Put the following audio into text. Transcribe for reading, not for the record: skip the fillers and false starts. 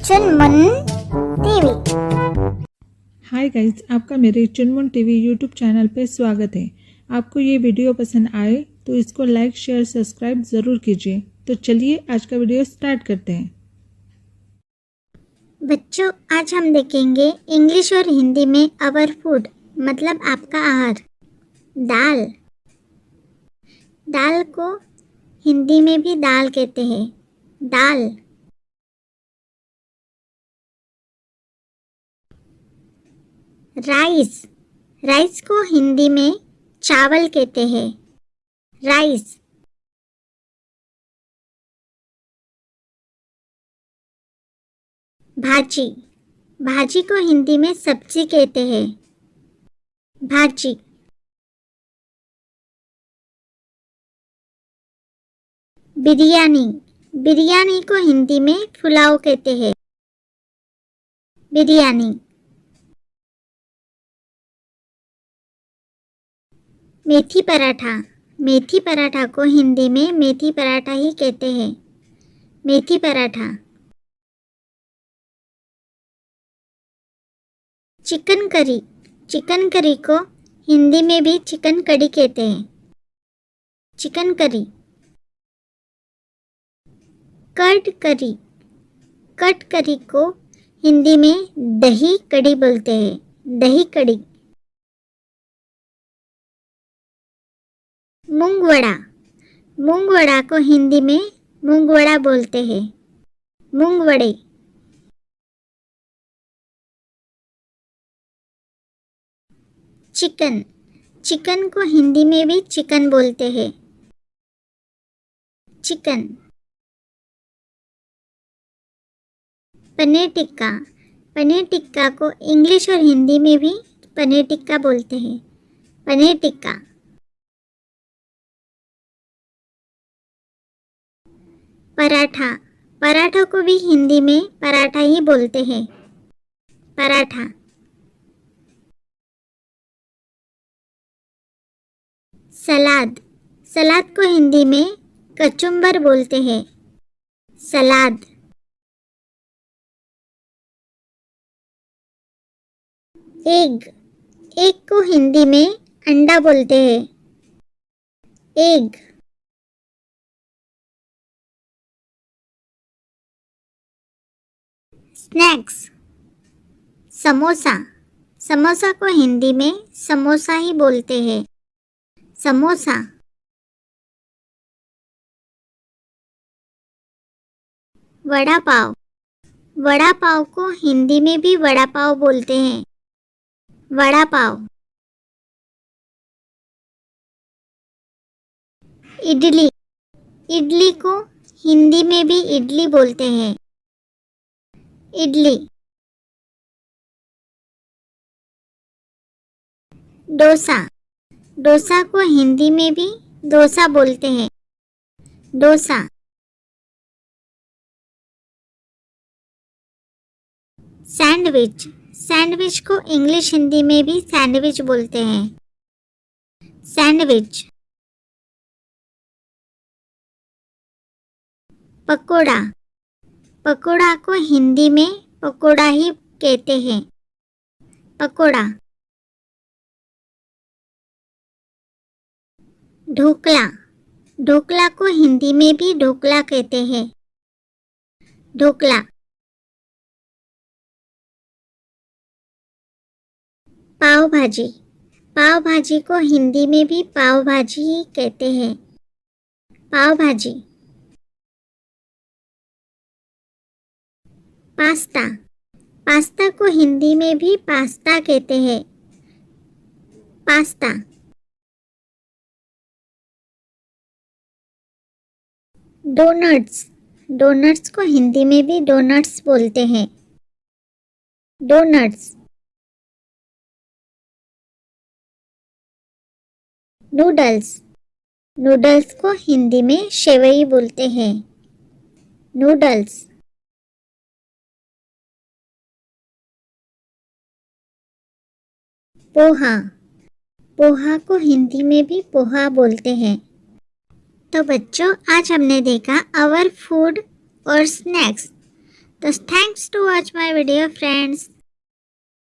चुनमुन TV. Hi guys, आपका मेरे चुनमुन टीवी यूट्यूब चैनल पे स्वागत है। आपको ये वीडियो पसंद आए तो इसको लाइक शेयर सब्सक्राइब ज़रूर कीजिए। तो चलिए आज का वीडियो स्टार्ट करते हैं। बच्चों, आज हम देखेंगे इंग्लिश और हिंदी में आवर फूड मतलब आपका आहार। दाल। दाल को हिंदी में भी दाल कहते हैं। दाल। राइस। राइस को हिंदी में चावल कहते हैं। राइस। भाजी। भाजी को हिंदी में सब्जी कहते हैं। भाजी। बिरयानी। बिरयानी को हिंदी में पुलाव कहते हैं। बिरयानी। मेथी पराठा। मेथी पराठा को हिंदी में मेथी पराठा ही कहते हैं। मेथी पराठा। Chicken curry. चिकन करी को हिंदी में भी चिकन कड़ी कहते हैं। Chicken curry. कर्ड करी। कर्ड करी को हिंदी में दही कड़ी बोलते हैं। दही कड़ी। मूंग वड़ा। मूंग वड़ा को हिंदी में मूंग वड़ा बोलते हैं। मूंग वड़े। चिकन। चिकन को हिंदी में भी चिकन बोलते हैं। चिकन। पनीर टिक्का। पनीर टिक्का को इंग्लिश और हिंदी में भी पनीर टिक्का बोलते हैं। पनीर टिक्का। पराठा। पराठा को भी हिंदी में पराठा ही बोलते हैं। पराठा। सलाद। सलाद को हिंदी में कचुम्बर बोलते हैं। सलाद। एग। एग को हिंदी में अंडा बोलते हैं। एग। स्नैक्स। समोसा। समोसा को हिंदी में समोसा ही बोलते हैं। समोसा। वड़ा पाव। वड़ा पाव को हिंदी में भी वड़ा पाव बोलते हैं। वड़ा पाव। इडली। इडली को हिंदी में भी इडली बोलते हैं। इडली। डोसा। डोसा को हिंदी में भी डोसा बोलते हैं। डोसा। सैंडविच। सैंडविच को इंग्लिश हिंदी में भी सैंडविच बोलते हैं। सैंडविच। पकोड़ा। पकोड़ा को हिंदी में पकोड़ा ही कहते हैं। पकोड़ा। ढोकला। ढोकला को हिंदी में भी ढोकला कहते हैं। ढोकला। पाव भाजी। पाव भाजी को हिंदी में भी पाव भाजी ही कहते हैं। पाव भाजी। पास्ता। पास्ता को हिंदी में भी पास्ता कहते हैं। पास्ता। डोनट्स। डोनट्स को हिंदी में भी डोनट्स बोलते हैं। डोनट्स। नूडल्स। नूडल्स को हिंदी में सेवई बोलते हैं। नूडल्स। पोहा। पोहा को हिंदी में भी पोहा बोलते हैं। तो बच्चों, आज हमने देखा आवर फूड और स्नैक्स। तो thanks to watch my video friends.